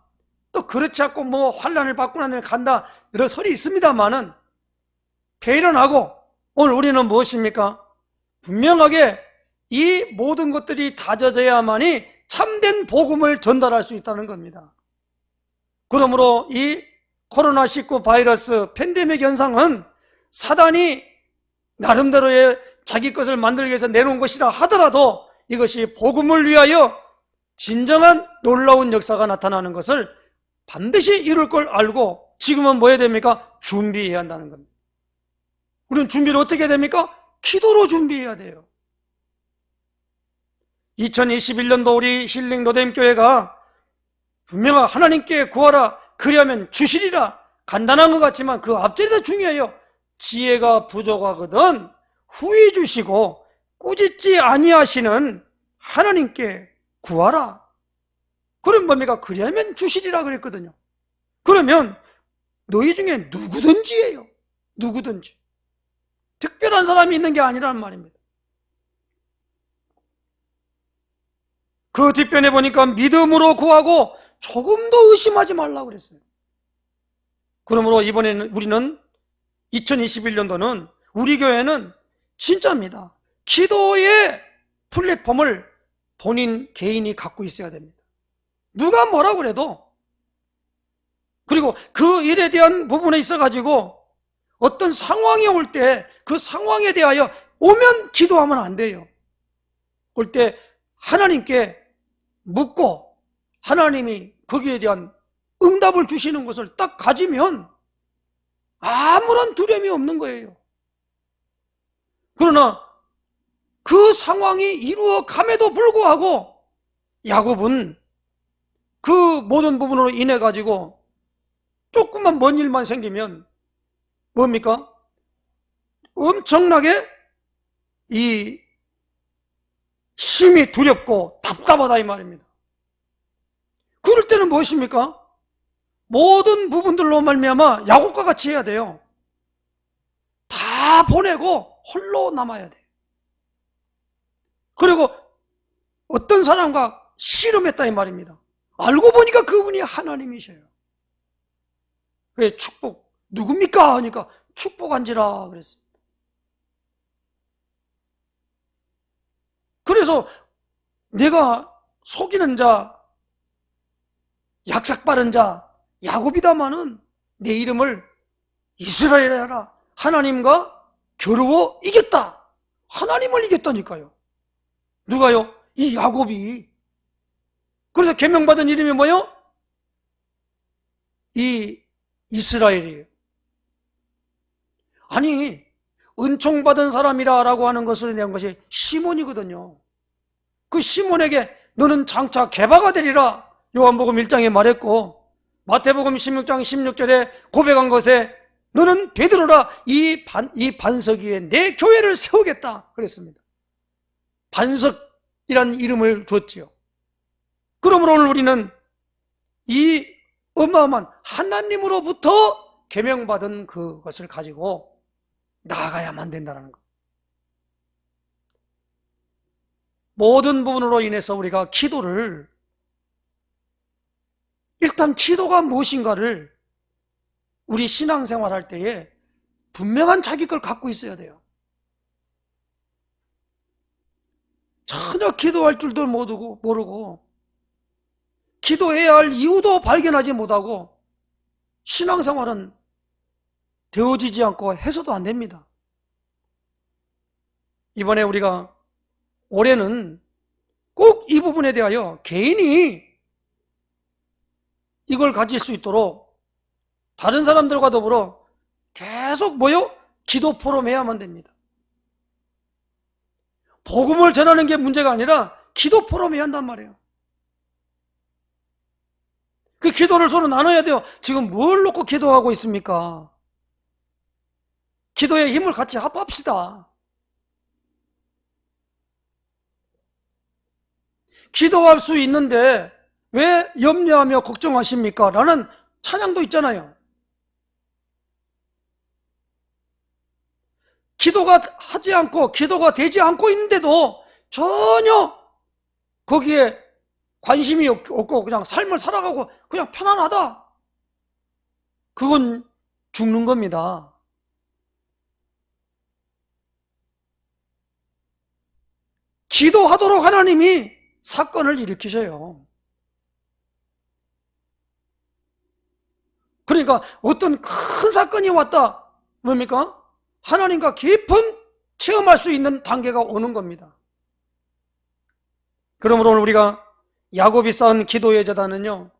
또 그렇지 않고 뭐 환난을 받고 난 다음에 간다 이런 설이 있습니다만은 폐일어나고 오늘 우리는 무엇입니까? 분명하게 이 모든 것들이 다져져야만이 참된 복음을 전달할 수 있다는 겁니다. 그러므로 이 코로나19 바이러스 팬데믹 현상은 사단이 나름대로의 자기 것을 만들기 위해서 내놓은 것이라 하더라도 이것이 복음을 위하여 진정한 놀라운 역사가 나타나는 것을 반드시 이룰 걸 알고 지금은 뭐 해야 됩니까? 준비해야 한다는 겁니다. 우리는 준비를 어떻게 해야 됩니까? 기도로 준비해야 돼요. 2021년도 우리 힐링 로뎀교회가 분명히 하나님께 구하라 그리하면 주시리라 간단한 것 같지만 그 앞절이 더 중요해요. 지혜가 부족하거든 후히 주시고 꾸짖지 아니하시는 하나님께 구하라. 그럼 뭡니까? 그리하면 주시리라 그랬거든요. 그러면 너희 중에 누구든지예요. 누구든지. 특별한 사람이 있는 게 아니란 말입니다. 그 뒷편에 보니까 믿음으로 구하고 조금도 의심하지 말라고 그랬어요. 그러므로 이번에는 우리는 2021년도는 우리 교회는 진짜입니다. 기도의 플랫폼을 본인 개인이 갖고 있어야 됩니다. 누가 뭐라고 그래도. 그리고 그 일에 대한 부분에 있어가지고 어떤 상황이 올 때 그 상황에 대하여 오면 기도하면 안 돼요. 올 때 하나님께 묻고 하나님이 거기에 대한 응답을 주시는 것을 딱 가지면 아무런 두려움이 없는 거예요. 그러나 그 상황이 이루어감에도 불구하고 야곱은 그 모든 부분으로 인해 가지고 조금만 먼 일만 생기면 뭡니까? 엄청나게 이 심히 두렵고 답답하다 이 말입니다. 그럴 때는 무엇입니까? 모든 부분들로 말미암아 야곱과 같이 해야 돼요. 다 보내고 홀로 남아야 돼요. 그리고 어떤 사람과 씨름했다 이 말입니다. 알고 보니까 그분이 하나님이셔요. 그래 축복 누굽니까? 하니까 축복한지라 그랬습니다. 그래서 내가 속이는 자, 약삭 빠른 자 야곱이다마는 내 이름을 이스라엘이라 하나님과 겨루어 이겼다. 하나님을 이겼다니까요. 누가요? 이 야곱이. 그래서 계명받은 이름이 뭐요? 이 이스라엘이에요. 아니 은총받은 사람이라고 하는 것을 내한 것이 시몬이거든요. 그 시몬에게 너는 장차 게바가 되리라 요한복음 1장에 말했고 마태복음 16장 16절에 고백한 것에 너는 베드로라 이 반석 위에 내 교회를 세우겠다 그랬습니다. 반석이란 이름을 줬지요. 그러므로 오늘 우리는 이 어마어마한 하나님으로부터 계명받은 그것을 가지고 나아가야만 된다는 것. 모든 부분으로 인해서 우리가 기도를 일단 기도가 무엇인가를 우리 신앙생활 할 때에 분명한 자기 걸 갖고 있어야 돼요. 전혀 기도할 줄도 모르고 기도해야 할 이유도 발견하지 못하고 신앙생활은 되어지지 않고 해서도 안 됩니다. 이번에 우리가 올해는 꼭 이 부분에 대하여 개인이 이걸 가질 수 있도록 다른 사람들과 더불어 계속 기도 포럼 해야만 됩니다. 복음을 전하는 게 문제가 아니라 기도 포럼 해야 한단 말이에요. 그 기도를 서로 나눠야 돼요. 지금 뭘 놓고 기도하고 있습니까? 기도의 힘을 같이 합합시다. 기도할 수 있는데 왜 염려하며 걱정하십니까? 라는 찬양도 있잖아요. 기도가 하지 않고 기도가 되지 않고 있는데도 전혀 거기에 관심이 없고 그냥 삶을 살아가고 그냥 편안하다. 그건 죽는 겁니다. 기도하도록 하나님이 사건을 일으키셔요. 그러니까 어떤 큰 사건이 왔다. 뭡니까? 하나님과 깊은 체험할 수 있는 단계가 오는 겁니다. 그러므로 오늘 우리가 야곱이 쌓은 기도의 제단은요,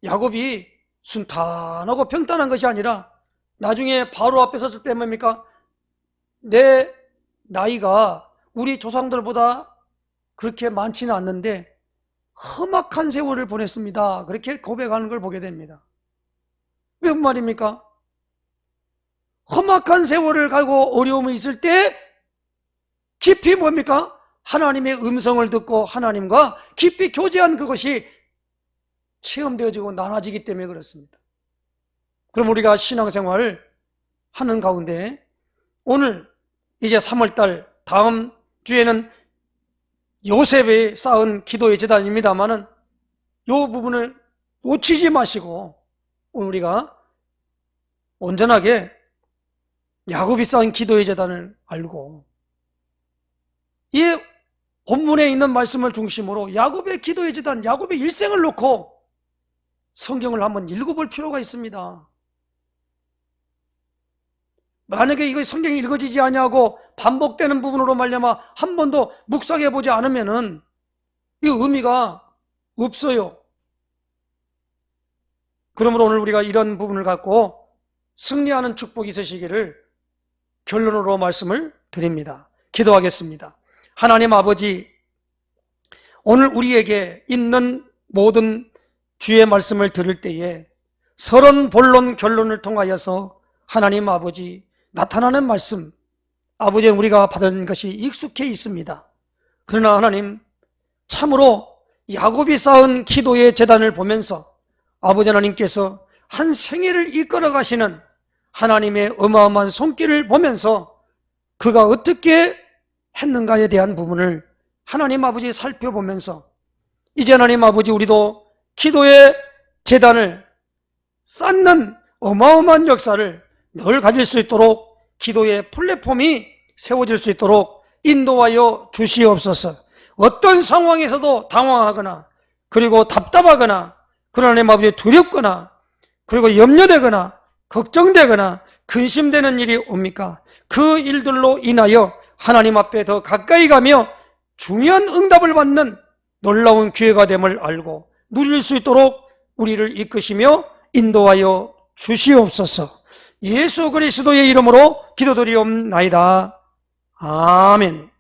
야곱이 순탄하고 평탄한 것이 아니라 나중에 바로 앞에 섰을 때 뭡니까? 내 나이가 우리 조상들보다 그렇게 많지는 않는데 험악한 세월을 보냈습니다. 그렇게 고백하는 걸 보게 됩니다. 왜 그 말입니까? 험악한 세월을 가고 어려움이 있을 때 깊이 뭡니까? 하나님의 음성을 듣고 하나님과 깊이 교제한 그것이 체험되어지고 나눠지기 때문에 그렇습니다. 그럼 우리가 신앙생활을 하는 가운데 오늘 이제 3월달 다음 주에는 요셉이 쌓은 기도의 제단입니다만은 이 부분을 놓치지 마시고 오늘 우리가 온전하게 야곱이 쌓은 기도의 제단을 알고 이 본문에 있는 말씀을 중심으로 야곱의 기도의 제단, 야곱의 일생을 놓고 성경을 한번 읽어볼 필요가 있습니다. 만약에 이거 성경이 읽어지지 아니하고 반복되는 부분으로 말미암아 한 번도 묵상해보지 않으면은 이 의미가 없어요. 그러므로 오늘 우리가 이런 부분을 갖고 승리하는 축복이 있으시기를 결론으로 말씀을 드립니다. 기도하겠습니다. 하나님 아버지, 오늘 우리에게 있는 모든 주의 말씀을 들을 때에 서론, 본론, 결론을 통하여서 하나님 아버지 나타나는 말씀, 아버지 우리가 받은 것이 익숙해 있습니다. 그러나 하나님, 참으로 야곱이 쌓은 기도의 제단을 보면서 아버지 하나님께서 한 생애를 이끌어 가시는 하나님의 어마어마한 손길을 보면서 그가 어떻게 했는가에 대한 부분을 하나님 아버지 살펴보면서 이제 하나님 아버지 우리도 기도의 제단을 쌓는 어마어마한 역사를 늘 가질 수 있도록 기도의 플랫폼이 세워질 수 있도록 인도하여 주시옵소서. 어떤 상황에서도 당황하거나 그리고 답답하거나 그러나 하나님 아버지 두렵거나 그리고 염려되거나 걱정되거나 근심되는 일이 옵니까? 그 일들로 인하여 하나님 앞에 더 가까이 가며 중요한 응답을 받는 놀라운 기회가 됨을 알고 누릴 수 있도록 우리를 이끄시며 인도하여 주시옵소서. 예수 그리스도의 이름으로 기도드리옵나이다. 아멘.